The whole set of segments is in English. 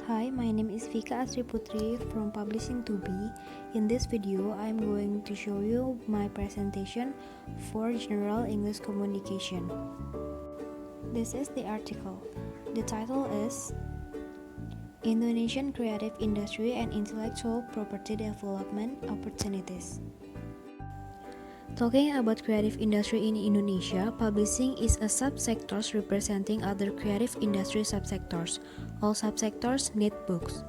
Hi, my name is Vika Asri Putri from Publishing to Be. In this video, I'm going to show you my presentation for General English Communication. This is the article. The title is Indonesian Creative Industry and Intellectual Property Development Opportunities. Talking about creative industry in Indonesia, publishing is a subsector representing other creative industry subsectors. All subsectors need books.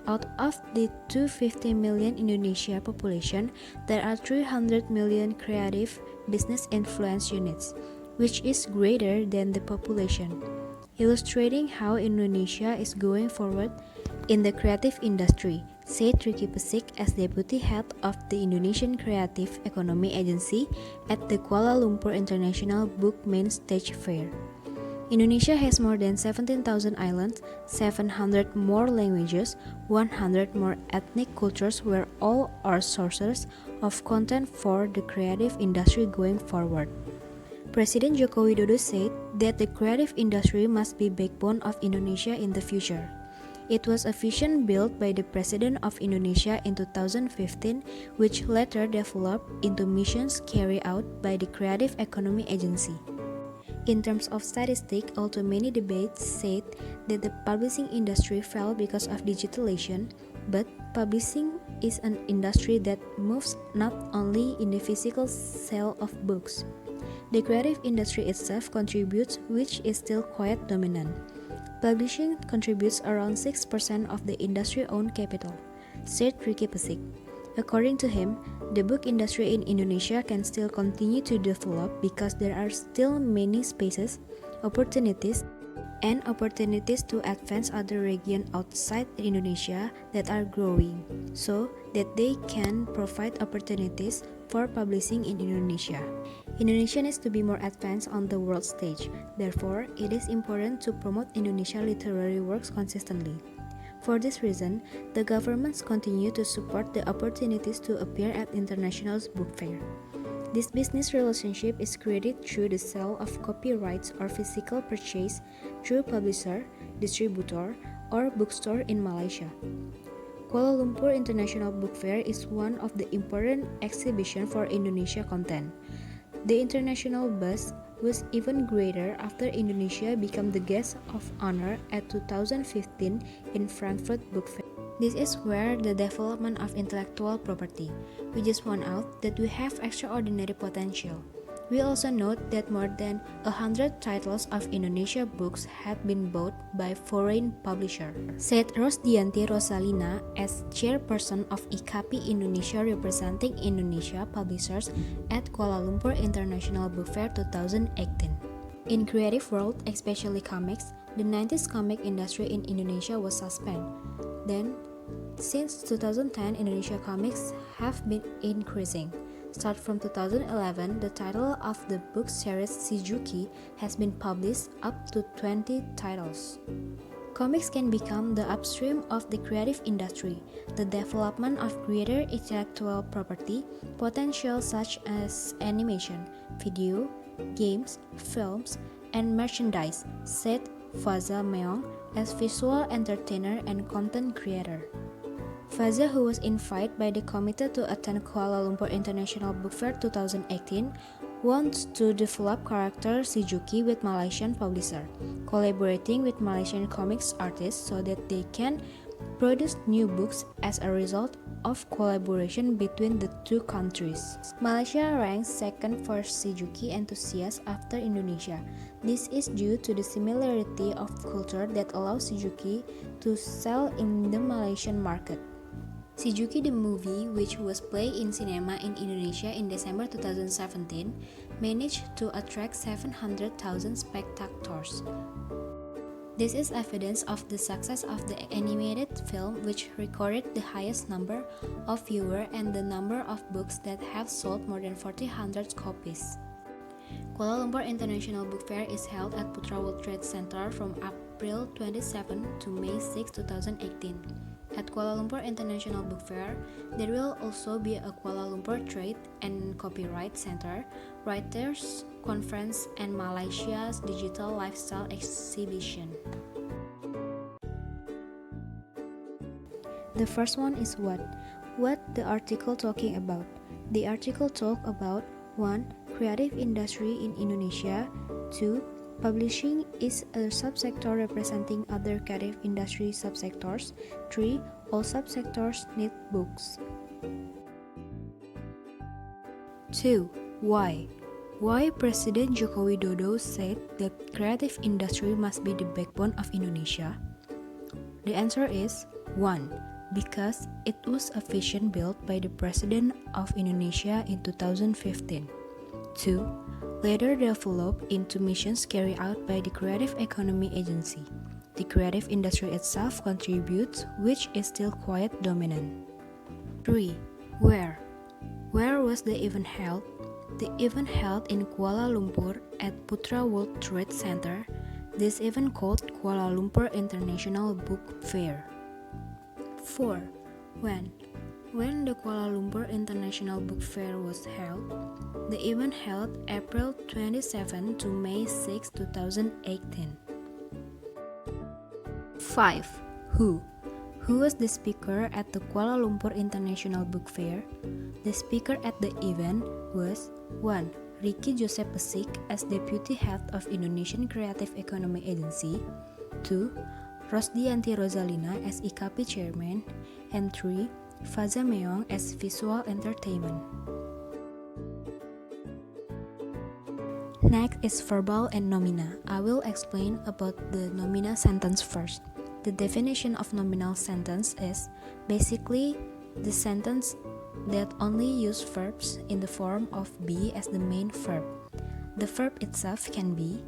Out of the 250 million Indonesia population, there are 300 million creative business influence units, which is greater than the population, illustrating how Indonesia is going forward in the creative industry, said Ricky Pesik as Deputy Head of the Indonesian Creative Economy Agency at the Kuala Lumpur International Book Main Stage Fair. Indonesia has more than 17,000 islands, 700 more languages, 100 more ethnic cultures where all are sources of content for the creative industry going forward. President Joko Widodo said that the creative industry must be backbone of Indonesia in the future. It was a vision built by the President of Indonesia in 2015, which later developed into missions carried out by the Creative Economy Agency. In terms of statistics, although many debates said that the publishing industry fell because of digitalization, but publishing is an industry that moves not only in the physical sale of books. The creative industry itself contributes, which is still quite dominant. Publishing contributes around 6% of the industry-owned capital, said Ricky Pesik. According to him, the book industry in Indonesia can still continue to develop because there are still many spaces, opportunities to advance other regions outside Indonesia that are growing, so that they can provide opportunities for publishing in Indonesia. Indonesia needs to be more advanced on the world stage. Therefore, it is important to promote Indonesian literary works consistently. For this reason, the governments continue to support the opportunities to appear at international book fair. This business relationship is created through the sale of copyrights or physical purchase through publisher, distributor, or bookstore in Malaysia. Kuala Lumpur International Book Fair is one of the important exhibitions for Indonesia content. The international buzz was even greater after Indonesia became the guest of honor at 2015 in Frankfurt Book Fair. This is where the development of intellectual property. We just point out that we have extraordinary potential. We also note that more than 100 titles of Indonesia books have been bought by foreign publishers, said Rosdianti Rosalina as chairperson of IKAPI Indonesia representing Indonesia publishers at Kuala Lumpur International Book Fair 2018. In creative world, especially comics, the 90s comic industry in Indonesia was suspended. Then, since 2010, Indonesia comics have been increasing. Start from 2011, the title of the book series Shizuki has been published up to 20 titles. Comics can become the upstream of the creative industry, the development of greater intellectual property potential such as animation, video, games, films, and merchandise, said Faza Meong as visual entertainer and content creator. Faza, who was invited by the committee to attend Kuala Lumpur International Book Fair 2018, wants to develop character Shizuki with Malaysian publisher, collaborating with Malaysian comics artists so that they can produce new books as a result of collaboration between the two countries. Malaysia ranks second for Shizuki enthusiasts after Indonesia. This is due to the similarity of culture that allows Shizuki to sell in the Malaysian market. Shizuki the movie, which was played in cinema in Indonesia in December 2017, managed to attract 700,000 spectators. This is evidence of the success of the animated film, which recorded the highest number of viewers and the number of books that have sold more than 4,000 copies. Kuala Lumpur International Book Fair is held at Putra World Trade Center from April 27 to May 6, 2018. At Kuala Lumpur International Book Fair, there will also be a Kuala Lumpur Trade and Copyright Center, Writers' Conference, and Malaysia's Digital Lifestyle Exhibition. The first one is what? What the article talking about? The article talk about 1. Creative industry in Indonesia. 2. Publishing is a subsector representing other creative industry subsectors. 3. All subsectors need books. 2. Why? Why President Joko Widodo said that creative industry must be the backbone of Indonesia? The answer is 1. Because it was a vision built by the President of Indonesia in 2015. 2. Later developed into missions carried out by the Creative Economy Agency. The creative industry itself contributes, which is still quite dominant. 3. Where? Where was the event held? The event held in Kuala Lumpur at Putra World Trade Center. This event called Kuala Lumpur International Book Fair. 4. When? When the Kuala Lumpur International Book Fair was held? The event held April 27 to May 6, 2018. 5. Who? Who was the speaker at the Kuala Lumpur International Book Fair? The speaker at the event was 1. Ricky Joseph Pesik as Deputy Head of Indonesian Creative Economy Agency. 2. Rosdianti Rosalina as IKP Chairman. And 3. Faza Meong as Visual Entertainment. Next is verbal and nomina. I will explain about the nomina sentence first. The definition of nominal sentence is basically the sentence that only use verbs in the form of be as the main verb. The verb itself can be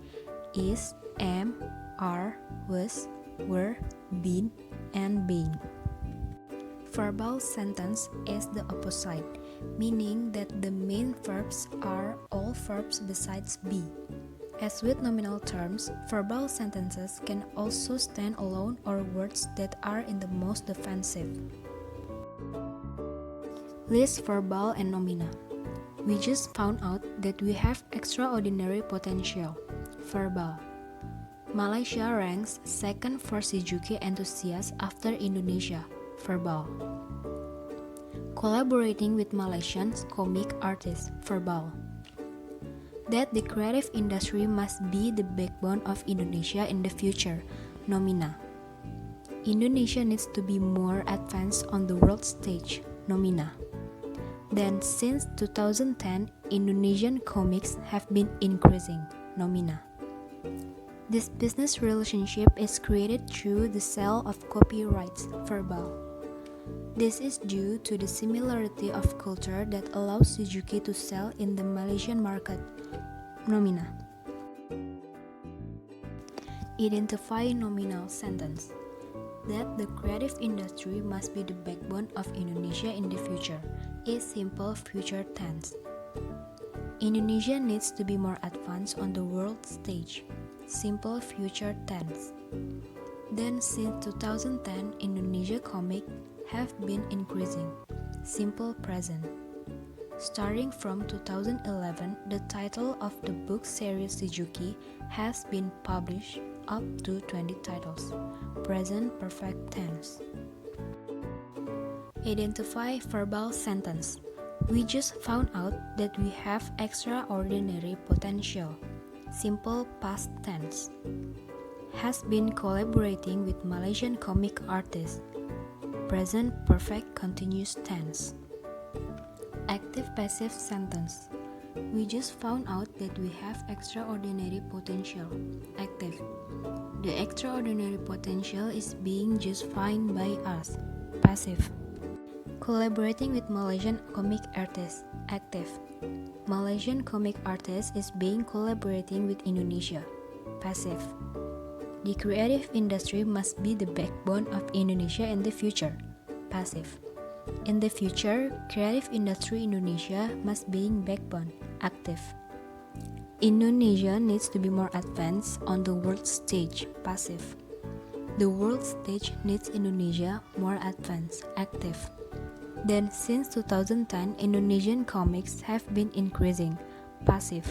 is, am, are, was, were, been, and being. Verbal sentence is the opposite, meaning that the main verbs are all verbs besides be. As with nominal terms, verbal sentences can also stand alone or words that are in the most defensive. List verbal and nomina. We just found out that we have extraordinary potential. Verbal. Malaysia ranks second for Shizuki enthusiasts after Indonesia. Verbal. Collaborating with Malaysian comic artists. Verbal. That the creative industry must be the backbone of Indonesia in the future. Nomina. Indonesia needs to be more advanced on the world stage. Nomina. Then since 2010, Indonesian comics have been increasing. Nomina. This business relationship is created through the sale of copyrights. Verbal. This is due to the similarity of culture that allows Suzuki to sell in the Malaysian market. Nomina. Identify nominal sentence. That the creative industry must be the backbone of Indonesia in the future is simple future tense. Indonesia needs to be more advanced on the world stage. Simple future tense. Then since 2010, Indonesia comics have been increasing. Simple present. Starting from 2011, the title of the book series Shizuki has been published up to 20 titles. Present perfect tense. Identify verbal sentence. We just found out that we have extraordinary potential. Simple past tense. Has been collaborating with Malaysian comic artists. Present perfect continuous tense. Active passive sentence. We just found out that we have extraordinary potential. Active. The extraordinary potential is being just fine by us. Passive. Collaborating with Malaysian comic artists. Active. Malaysian comic artist is being collaborating with Indonesia. Passive. The creative industry must be the backbone of Indonesia in the future. Passive. In the future, creative industry Indonesia must be backbone. Active. Indonesia needs to be more advanced on the world stage. Passive. The world stage needs Indonesia more advanced. Active. Then since 2010, Indonesian comics have been increasing. Passive.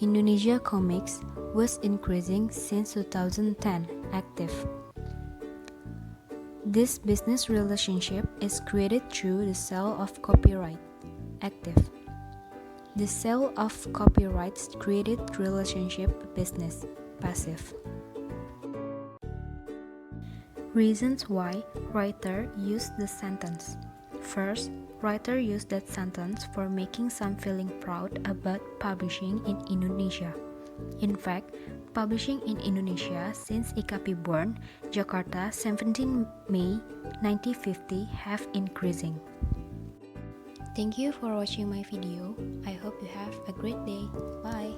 Indonesia comics was increasing since 2010. Active. This business relationship is created through the sale of copyright. Active. The sale of copyrights created relationship business. Passive. Reasons why writer used the sentence. First, writer used that sentence for making some feeling proud about publishing in Indonesia. In fact, publishing in Indonesia since IKP born, Jakarta, 17 May 1950 have increasing. Thank you for watching my video. I hope you have a great day. Bye.